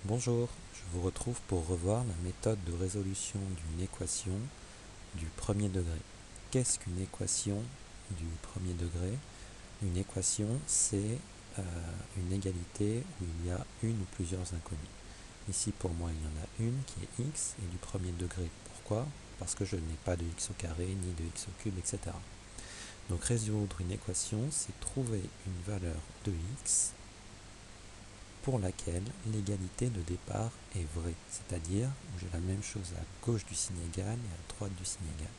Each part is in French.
Bonjour, je vous retrouve pour revoir la méthode de résolution d'une équation du premier degré. Qu'est-ce qu'une équation du premier degré? Une équation, c'est une égalité où il y a une ou plusieurs inconnus. Ici, pour moi, il y en a une qui est x et du premier degré. Pourquoi? Parce que je n'ai pas de x au carré, ni de x au cube, etc. Donc résoudre une équation, c'est trouver une valeur de x pour laquelle l'égalité de départ est vraie, c'est-à-dire où j'ai la même chose à gauche du signe égal et à droite du signe égal.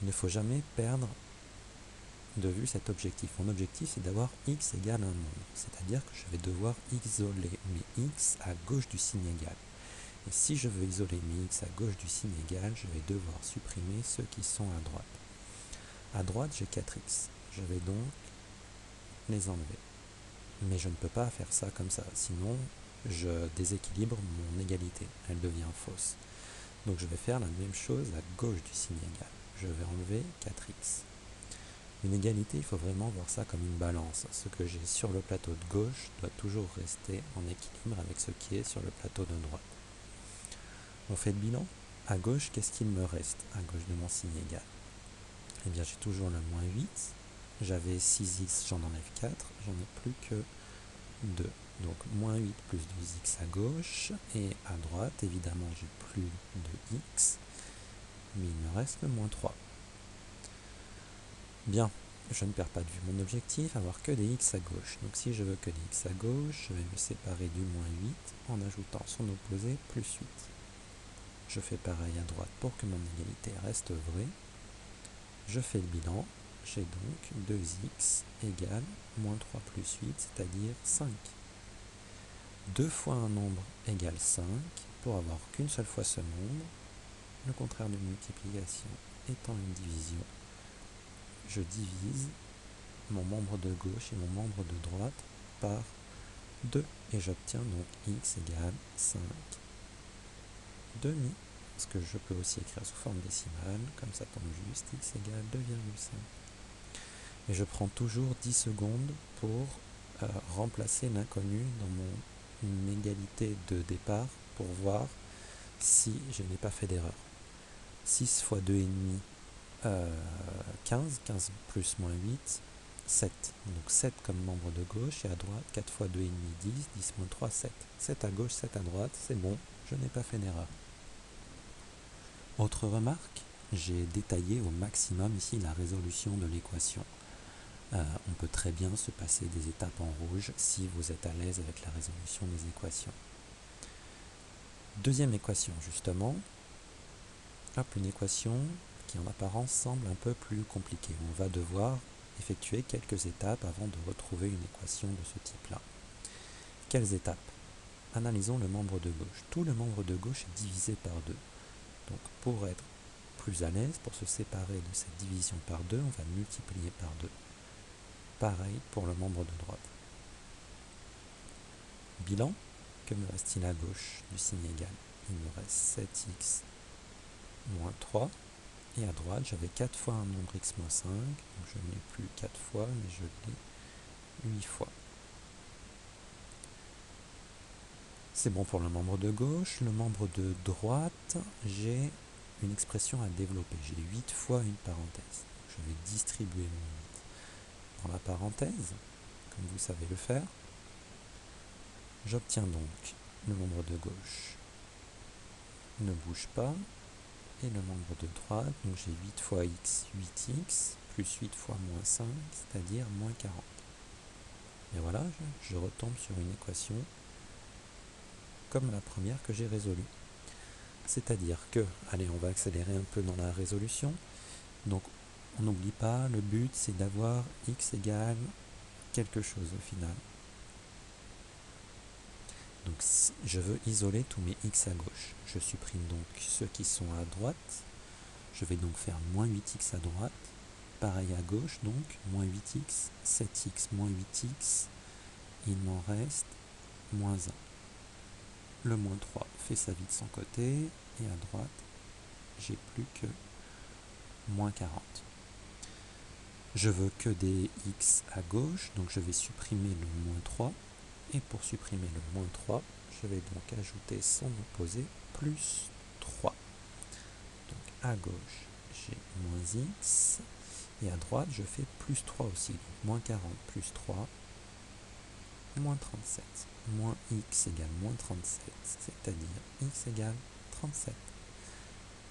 Il ne faut jamais perdre de vue cet objectif. Mon objectif, c'est d'avoir x égale un nombre, c'est-à-dire que je vais devoir isoler mes x à gauche du signe égal. Et si je veux isoler mes x à gauche du signe égal, je vais devoir supprimer ceux qui sont à droite. À droite, j'ai 4x. Je vais donc les enlever. Mais je ne peux pas faire ça comme ça, sinon je déséquilibre mon égalité, elle devient fausse. Donc je vais faire la même chose à gauche du signe égal. Je vais enlever 4x. Une égalité, il faut vraiment voir ça comme une balance. Ce que j'ai sur le plateau de gauche doit toujours rester en équilibre avec ce qui est sur le plateau de droite. On fait le bilan. À gauche, qu'est-ce qu'il me reste à gauche de mon signe égal? Eh bien, j'ai toujours le moins 8. J'avais 6x, j'en enlève 4. J'en ai plus que 2. Donc moins 8 plus 2x à gauche, et à droite, évidemment, j'ai plus de x, mais il me reste le moins 3. Bien, je ne perds pas de vue mon objectif, avoir que des x à gauche. Donc si je veux que des x à gauche, je vais me séparer du moins 8 en ajoutant son opposé, plus 8. Je fais pareil à droite pour que mon égalité reste vraie. Je fais le bilan, j'ai donc 2x égale moins 3 plus 8, c'est-à-dire 5. 2 fois un nombre égale 5, pour avoir qu'une seule fois ce nombre, le contraire de multiplication étant une division, je divise mon membre de gauche et mon membre de droite par 2, et j'obtiens donc x égale 5 demi, ce que je peux aussi écrire sous forme décimale, comme ça tombe juste, x égale 2,5. Et je prends toujours 10 secondes pour remplacer l'inconnu dans mon égalité de départ pour voir si je n'ai pas fait d'erreur. 6 fois 2,5, 15, 15 plus moins 8, 7. Donc 7 comme membre de gauche, et à droite, 4 fois 2,5, 10, 10 moins 3, 7. 7 à gauche, 7 à droite, c'est bon, je n'ai pas fait d'erreur. Autre remarque, j'ai détaillé au maximum ici la résolution de l'équation. On peut très bien se passer des étapes en rouge si vous êtes à l'aise avec la résolution des équations. Deuxième équation, justement. Une équation qui en apparence semble un peu plus compliquée. On va devoir effectuer quelques étapes avant de retrouver une équation de ce type-là. Quelles étapes? Analysons le membre de gauche. Tout le membre de gauche est divisé par 2. Donc pour être plus à l'aise, pour se séparer de cette division par 2, on va multiplier par 2. Pareil pour le membre de droite. Bilan, que me reste-t-il à gauche du signe égal? Il me reste 7x moins 3. Et à droite, j'avais 4 fois un nombre x moins 5. Donc je n'ai plus 4 fois, mais je l'ai 8 fois. C'est bon pour le membre de gauche. Le membre de droite, j'ai une expression à développer. J'ai 8 fois une parenthèse. Je vais distribuer mon 8 dans la parenthèse, comme vous savez le faire. J'obtiens donc le membre de gauche ne bouge pas, et le membre de droite, donc j'ai 8 fois x, 8x, plus 8 fois moins 5, c'est-à-dire moins 40. Et voilà, je retombe sur une équation comme la première que j'ai résolue. C'est-à-dire que, allez, on va accélérer un peu dans la résolution. Donc, on n'oublie pas, le but c'est d'avoir x égale quelque chose au final. Donc je veux isoler tous mes x à gauche. Je supprime donc ceux qui sont à droite. Je vais donc faire moins 8x à droite. Pareil à gauche, donc moins 8x, 7x moins 8x. Il m'en reste moins 1. Le moins 3 fait sa vie de son côté. Et à droite, j'ai plus que moins 40. Je veux que des x à gauche, donc je vais supprimer le moins 3. Et pour supprimer le moins 3, Je vais donc ajouter son opposé, plus 3. Donc à gauche, j'ai moins x, et à droite, je fais plus 3 aussi. Donc moins 40 plus 3, moins 37. Moins x égale moins 37, c'est-à-dire x égale 37.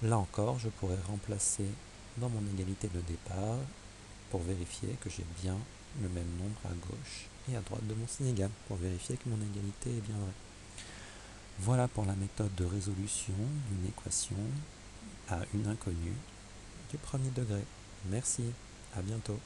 Là encore, je pourrais remplacer dans mon égalité de départ pour vérifier que j'ai bien le même nombre à gauche et à droite de mon signe égal, pour vérifier que mon égalité est bien vraie. Voilà pour la méthode de résolution d'une équation à une inconnue du premier degré. Merci, à bientôt.